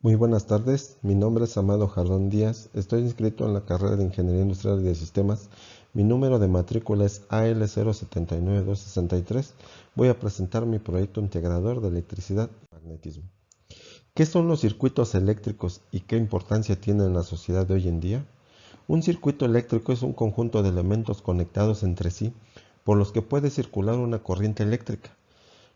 Muy buenas tardes, mi nombre es Amado Jardón Díaz, estoy inscrito en la carrera de Ingeniería Industrial y de Sistemas, mi número de matrícula es AL079263, voy a presentar mi proyecto integrador de electricidad y magnetismo. ¿Qué son los circuitos eléctricos y qué importancia tienen en la sociedad de hoy en día? Un circuito eléctrico es un conjunto de elementos conectados entre sí por los que puede circular una corriente eléctrica.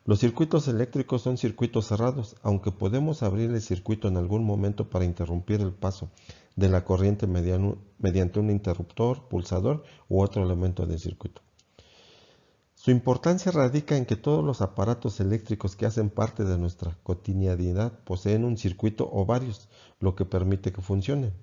Los circuitos eléctricos son circuitos cerrados, aunque podemos abrir el circuito en algún momento para interrumpir el paso de la corriente mediante un interruptor, pulsador u otro elemento del circuito. Su importancia radica en que todos los aparatos eléctricos que hacen parte de nuestra cotidianidad poseen un circuito o varios, lo que permite que funcionen.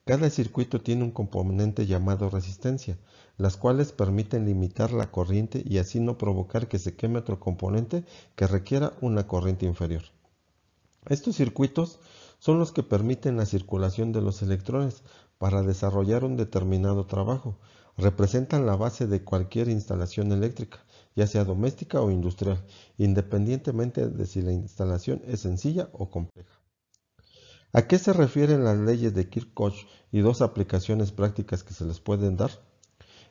Cada circuito tiene un componente llamado resistencia, las cuales permiten limitar la corriente y así no provocar que se queme otro componente que requiera una corriente inferior. Estos circuitos son los que permiten la circulación de los electrones para desarrollar un determinado trabajo. Representan la base de cualquier instalación eléctrica, ya sea doméstica o industrial, independientemente de si la instalación es sencilla o compleja. ¿A qué se refieren las leyes de Kirchhoff y dos aplicaciones prácticas que se les pueden dar?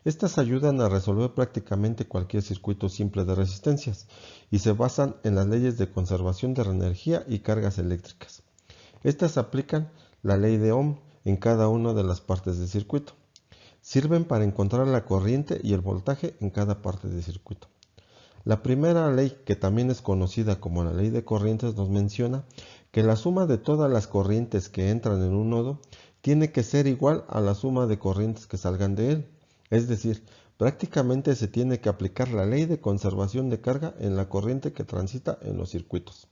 Estas ayudan a resolver prácticamente cualquier circuito simple de resistencias y se basan en las leyes de conservación de la energía y cargas eléctricas. Estas aplican la ley de Ohm en cada una de las partes del circuito. Sirven para encontrar la corriente y el voltaje en cada parte del circuito. La primera ley, que también es conocida como la ley de corrientes, nos menciona que la suma de todas las corrientes que entran en un nodo tiene que ser igual a la suma de corrientes que salgan de él. Es decir, prácticamente se tiene que aplicar la ley de conservación de carga en la corriente que transita en los circuitos.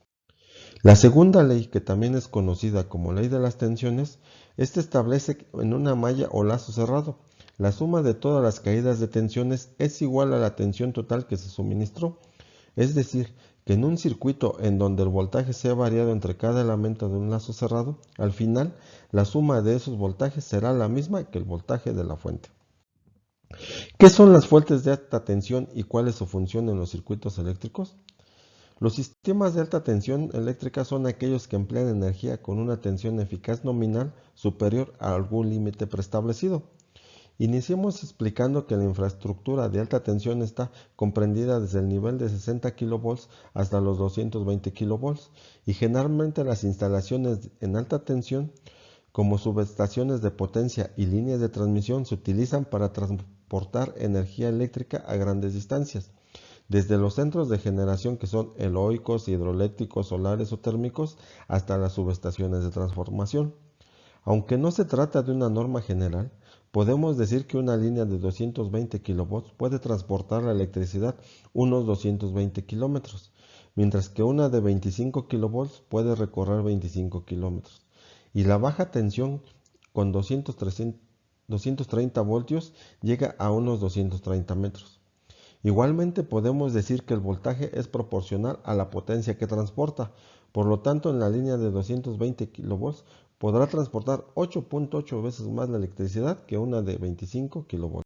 La segunda ley, que también es conocida como ley de las tensiones, esta establece en una malla o lazo cerrado, la suma de todas las caídas de tensiones es igual a la tensión total que se suministró. Es decir, que en un circuito en donde el voltaje sea variado entre cada elemento de un lazo cerrado, al final la suma de esos voltajes será la misma que el voltaje de la fuente. ¿Qué son las fuentes de alta tensión y cuál es su función en los circuitos eléctricos? Los sistemas de alta tensión eléctrica son aquellos que emplean energía con una tensión eficaz nominal superior a algún límite preestablecido. Iniciemos explicando que la infraestructura de alta tensión está comprendida desde el nivel de 60 kV hasta los 220 kV y generalmente las instalaciones en alta tensión como subestaciones de potencia y líneas de transmisión se utilizan para transportar energía eléctrica a grandes distancias, desde los centros de generación que son eólicos, hidroeléctricos, solares o térmicos hasta las subestaciones de transformación. Aunque no se trata de una norma general, podemos decir que una línea de 220 kV puede transportar la electricidad unos 220 kilómetros, mientras que una de 25 kV puede recorrer 25 kilómetros. Y la baja tensión con 230 voltios llega a unos 230 metros. Igualmente podemos decir que el voltaje es proporcional a la potencia que transporta, por lo tanto en la línea de 220 kV podrá transportar 8.8 veces más la electricidad que una de 25 kV.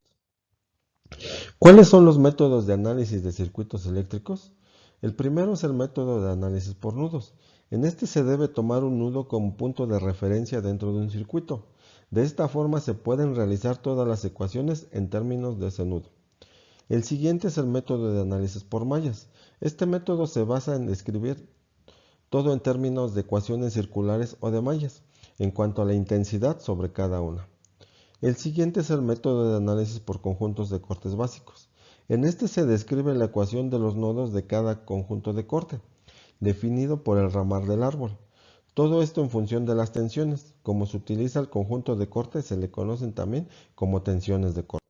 ¿Cuáles son los métodos de análisis de circuitos eléctricos? El primero es el método de análisis por nudos. En este se debe tomar un nudo como punto de referencia dentro de un circuito. De esta forma se pueden realizar todas las ecuaciones en términos de ese nudo. El siguiente es el método de análisis por mallas. Este método se basa en describir todo en términos de ecuaciones circulares o de mallas, en cuanto a la intensidad sobre cada una. El siguiente es el método de análisis por conjuntos de cortes básicos. En este se describe la ecuación de los nodos de cada conjunto de corte, definido por el ramal del árbol. Todo esto en función de las tensiones. Como se utiliza el conjunto de corte, se le conocen también como tensiones de corte.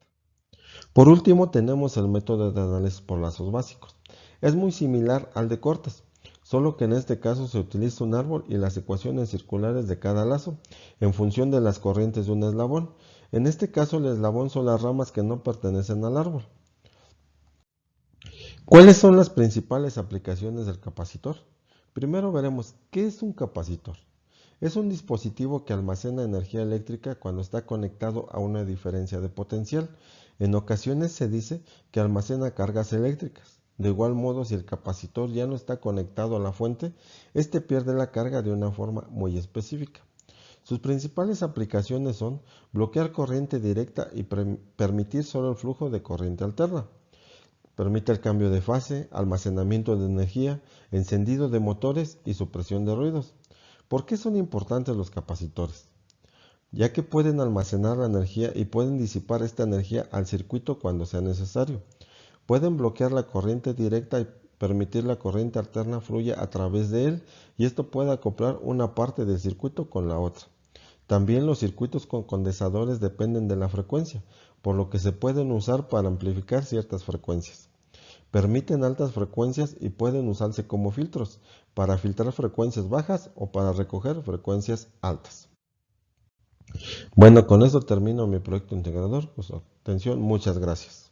Por último, tenemos el método de análisis por lazos básicos. Es muy similar al de cortes, solo que en este caso se utiliza un árbol y las ecuaciones circulares de cada lazo en función de las corrientes de un eslabón. En este caso, el eslabón son las ramas que no pertenecen al árbol. ¿Cuáles son las principales aplicaciones del capacitor? Primero veremos qué es un capacitor. Es un dispositivo que almacena energía eléctrica cuando está conectado a una diferencia de potencial. En ocasiones se dice que almacena cargas eléctricas. De igual modo, si el capacitor ya no está conectado a la fuente, este pierde la carga de una forma muy específica. Sus principales aplicaciones son bloquear corriente directa y permitir solo el flujo de corriente alterna. Permite el cambio de fase, almacenamiento de energía, encendido de motores y supresión de ruidos. ¿Por qué son importantes los capacitores? Ya que pueden almacenar la energía y pueden disipar esta energía al circuito cuando sea necesario. Pueden bloquear la corriente directa y permitir la corriente alterna fluya a través de él, y esto puede acoplar una parte del circuito con la otra. También los circuitos con condensadores dependen de la frecuencia, por lo que se pueden usar para amplificar ciertas frecuencias. Permiten altas frecuencias y pueden usarse como filtros, para filtrar frecuencias bajas o para recoger frecuencias altas. Bueno, con eso termino mi proyecto integrador. Por su atención, muchas gracias.